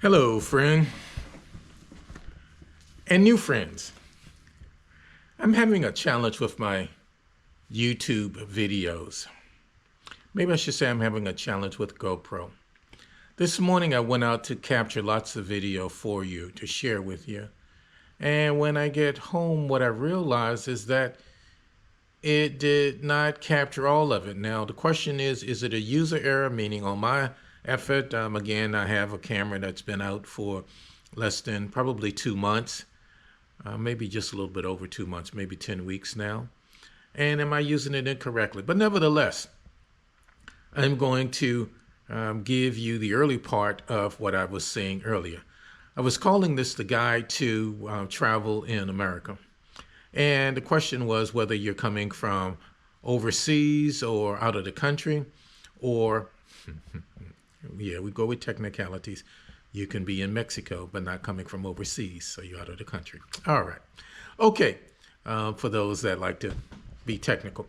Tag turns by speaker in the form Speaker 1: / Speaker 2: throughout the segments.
Speaker 1: Hello, friend, and new friends. I'm having a challenge with my YouTube videos. Maybe I should say I'm having a challenge with GoPro. This morning I went out to capture lots of video for you to share with you. And when I get home, what I realized is that it did not capture all of it. Now, the question is it a user error, meaning on my effort? Again, I have a camera that's been out for less than probably 2 months, maybe just a little bit over 2 months, maybe 10 weeks now. And am I using it incorrectly? But nevertheless, I'm going to give you the early part of what I was saying earlier. I was calling this the guide to travel in America. And the question was whether you're coming from overseas or out of the country, or, yeah, we go with technicalities. You can be in Mexico, but not coming from overseas, so you're out of the country. All right. Okay, for those that like to be technical.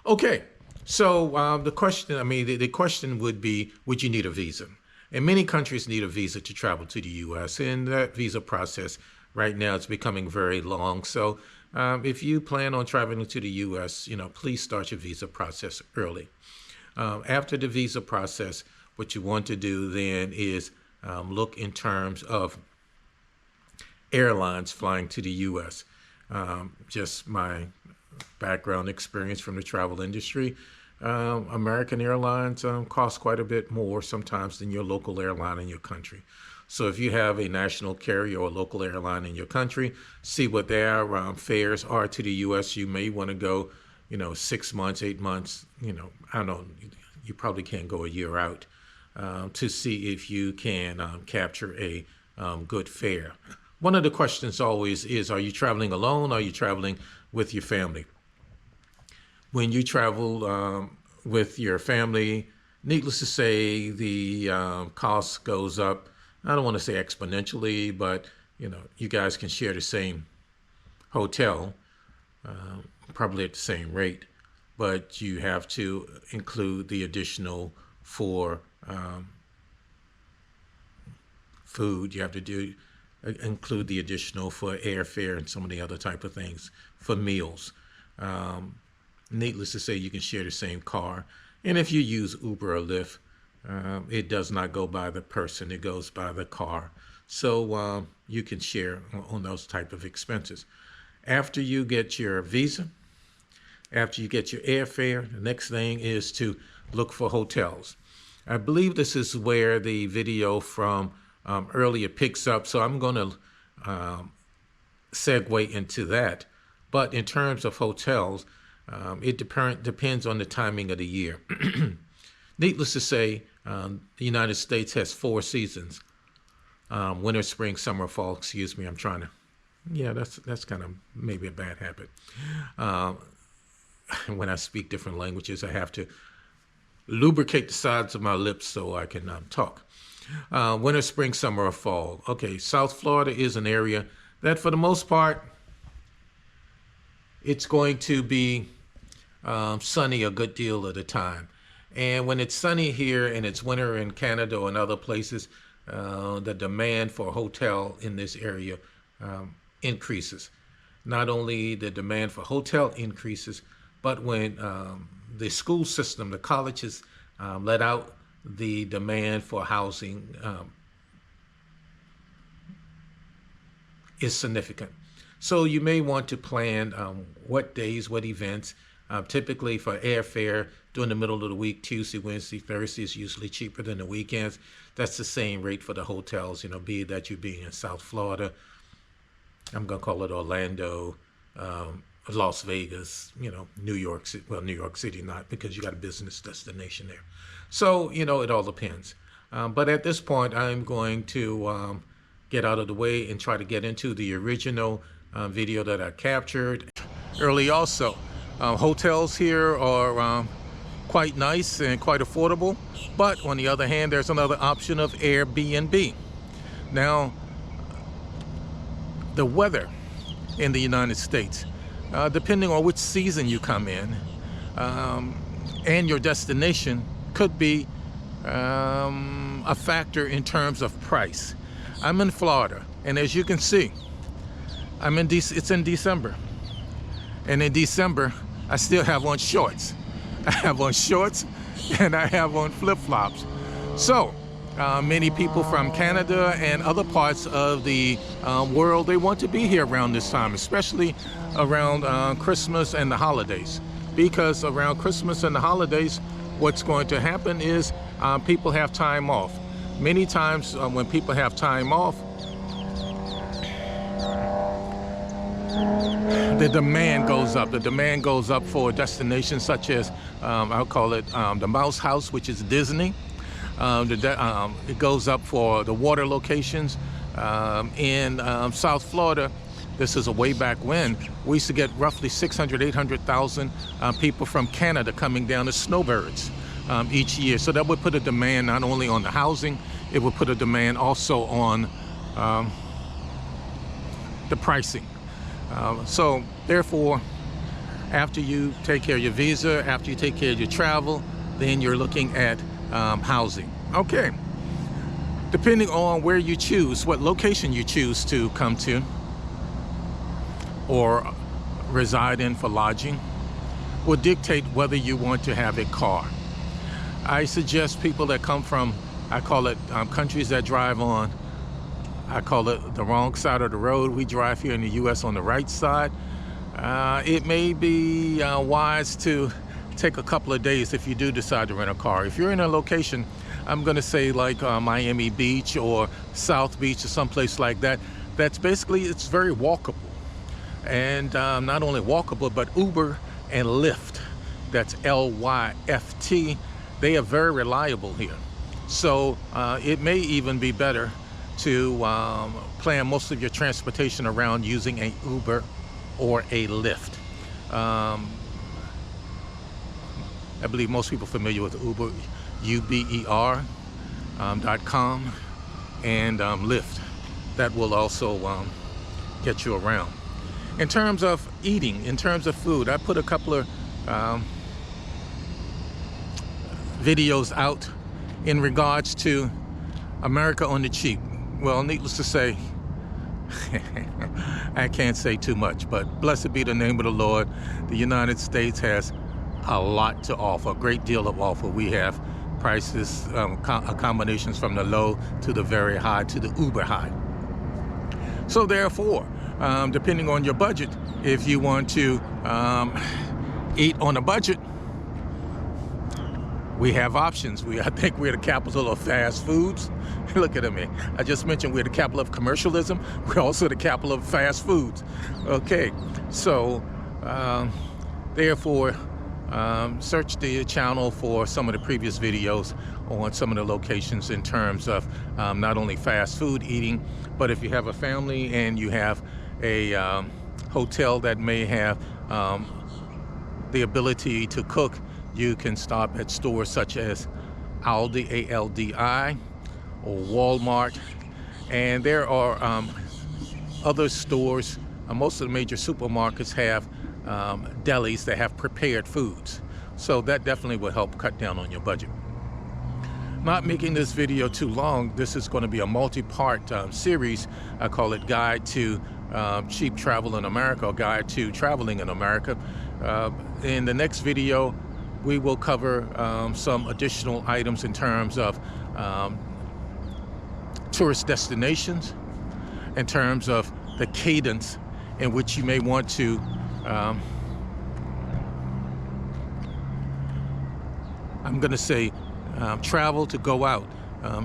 Speaker 1: Okay, so the question would be, would you need a visa? And many countries need a visa to travel to the U.S., and that visa process right now is becoming very long. So if you plan on traveling to the U.S., please start your visa process early. After the visa process, what you want to do then is look in terms of airlines flying to the U.S. Just my background experience from the travel industry, American Airlines cost quite a bit more sometimes than your local airline in your country. So if you have a national carrier or a local airline in your country, see what their fares are to the U.S. You may want to go, 6 months, 8 months, I don't know, you probably can't go a year out to see if you can capture a good fare. One of the questions always is, are you traveling alone? Or are you traveling with your family? When you travel with your family, needless to say, the cost goes up. I don't want to say exponentially, but you guys can share the same hotel, probably at the same rate, but you have to include the additional for food. You have to include the additional for airfare and some of the other type of things for meals. Needless to say, you can share the same car, and if you use Uber or Lyft, it does not go by the person, it goes by the car. So you can share on those type of expenses. After you get your visa, after you get your airfare, the next thing is to look for hotels. I believe this is where the video from earlier picks up, so I'm going to segue into that. But in terms of hotels, it depends on the timing of the year. Needless to say, the United States has 4 seasons. Winter, spring, summer, fall, excuse me, that's kind of maybe a bad habit. When I speak different languages, I have to lubricate the sides of my lips so I can talk. Winter, spring, summer, or fall. Okay, South Florida is an area that for the most part, it's going to be sunny a good deal of the time. And when it's sunny here and it's winter in Canada or in other places, the demand for a hotel in this area increases. Not only the demand for hotel increases, but when the school system, the colleges let out the demand for housing is significant. So you may want to plan what days, what events. Typically for airfare during the middle of the week, Tuesday, Wednesday, Thursday is usually cheaper than the weekends. That's the same rate for the hotels, be it that you're being in South Florida, I'm going to call it Orlando, Las Vegas, New York City. Well, New York City not, because you got a business destination there. So, it all depends. But at this point, I'm going to get out of the way and try to get into the original video that I captured early also. Hotels here are quite nice and quite affordable, but on the other hand, there's another option of Airbnb. Now, the weather in the United States, depending on which season you come in, and your destination could be a factor in terms of price. I'm in Florida, and as you can see, it's in December. And in December, I still have on shorts. I have on shorts and I have on flip-flops. So many people from Canada and other parts of the world, they want to be here around this time, especially around Christmas and the holidays. Because around Christmas and the holidays, what's going to happen is people have time off. Many times when people have time off, the demand goes up. The demand goes up for destinations such as, I'll call it the Mouse House, which is Disney. It goes up for the water locations. In South Florida, this is a way back when, we used to get roughly 600, 800,000 people from Canada coming down as snowbirds each year. So that would put a demand not only on the housing, it would put a demand also on the pricing. So therefore, after you take care of your visa, after you take care of your travel, then you're looking at housing. Okay, depending on where you choose, what location you choose to come to or reside in for lodging will dictate whether you want to have a car. I suggest people that come from, I call it countries that drive on, I call it the wrong side of the road. We drive here in the U.S. on the right side. It may be wise to take a couple of days if you do decide to rent a car. If you're in a location, I'm going to say like Miami Beach or South Beach or someplace like that, that's basically, it's very walkable. And not only walkable, but Uber and Lyft, that's L-Y-F-T, they are very reliable here. So it may even be better to plan most of your transportation around using a Uber or a Lyft. I believe most people are familiar with Uber, uber.com, and Lyft. That will also get you around. In terms of eating, in terms of food, I put a couple of videos out in regards to America on the cheap. Well, needless to say, I can't say too much, but blessed be the name of the Lord. The United States has a lot to offer, a great deal of offer. We have prices, accommodations from the low to the very high to the uber high. So therefore, depending on your budget, if you want to eat on a budget, we have options. I think we're the capital of fast foods. Look at me. I just mentioned we're the capital of commercialism. We're also the capital of fast foods. Okay, so therefore, search the channel for some of the previous videos on some of the locations in terms of not only fast food eating, but if you have a family and you have a hotel that may have the ability to cook, you can stop at stores such as Aldi, A-L-D-I, or Walmart. And there are other stores, most of the major supermarkets have delis that have prepared foods. So that definitely will help cut down on your budget. Not making this video too long, this is going to be a multi-part series. I call it Guide to Cheap Travel in America, or Guide to Traveling in America. In the next video, we will cover some additional items in terms of tourist destinations, in terms of the cadence in which you may want to I'm going to say travel to go out.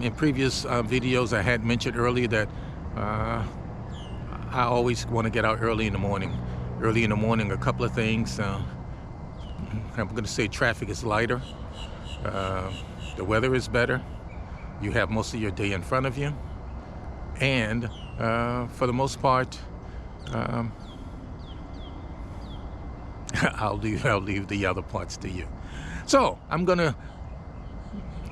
Speaker 1: In previous videos I had mentioned earlier that I always want to get out early in the morning. Early in the morning, a couple of things. I'm going to say traffic is lighter, the weather is better, you have most of your day in front of you, and for the most part, I'll leave the other parts to you. So I'm going to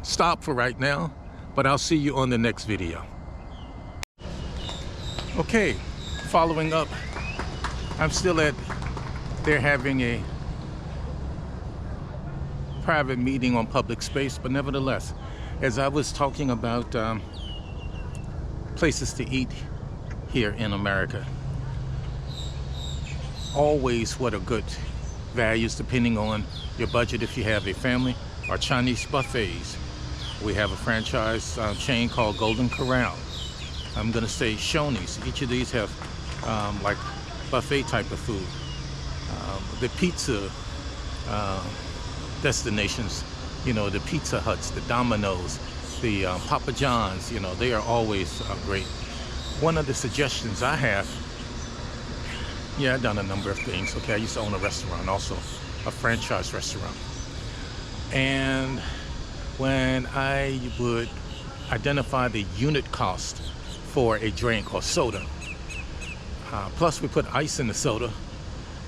Speaker 1: stop for right now, but I'll see you on the next video. Okay, following up, I'm still they're having a private meeting on public space, but nevertheless, as I was talking about places to eat here in America. Always what are good values depending on your budget if you have a family, are Chinese buffets. We have a franchise chain called Golden Corral. I'm gonna say Shoney's. Each of these have like buffet type of food. The pizza destinations, you know, the Pizza Huts, the Domino's, the Papa John's, you know, they are always great. One of the suggestions I have, yeah, I've done a number of things. Okay, I used to own a restaurant, also a franchise restaurant. And when I would identify the unit cost for a drink or soda, plus we put ice in the soda,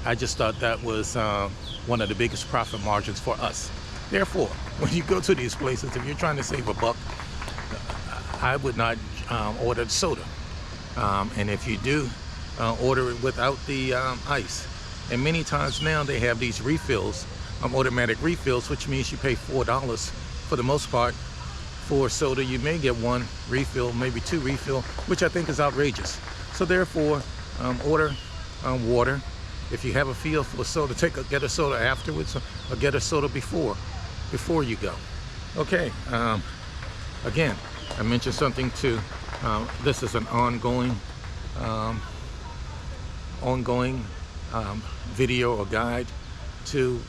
Speaker 1: I just thought that was one of the biggest profit margins for us. Therefore, when you go to these places, if you're trying to save a buck, I would not order the soda. And if you do, order it without the ice. And many times now they have these refills, automatic refills, which means you pay $4 for the most part for soda. You may get one refill, maybe two refill, which I think is outrageous. So therefore, order water. If you have a feel for soda, get a soda afterwards, or get a soda before you go. Okay. Again, I mentioned something too. This is an ongoing video or guide to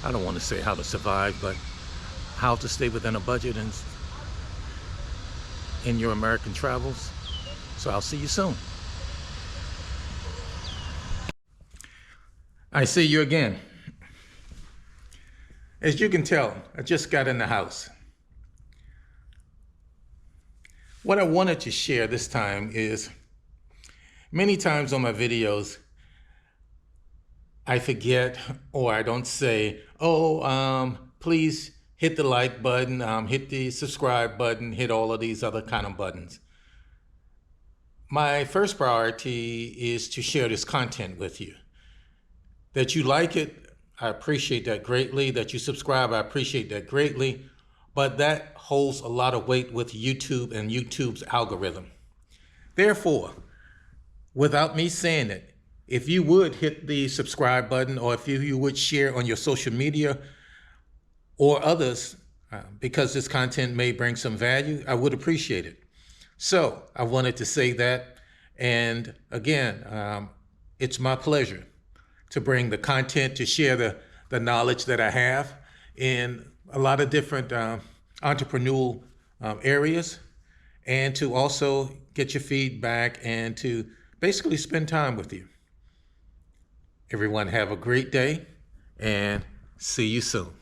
Speaker 1: I don't want to say how to survive, but how to stay within a budget in your American travels. So I'll see you soon. I see you again. As you can tell, I just got in the house. What I wanted to share this time is, many times on my videos, I forget or I don't say, please hit the like button, hit the subscribe button, hit all of these other kind of buttons. My first priority is to share this content with you. That you like it, I appreciate that greatly. That you subscribe, I appreciate that greatly. But that holds a lot of weight with YouTube and YouTube's algorithm. Therefore, without me saying it, if you would hit the subscribe button, or if you would share on your social media or others, because this content may bring some value, I would appreciate it. So I wanted to say that. And again, it's my pleasure to bring the content, to share the knowledge that I have in a lot of different entrepreneurial areas, and to also get your feedback and to basically spend time with you. Everyone have a great day and see you soon.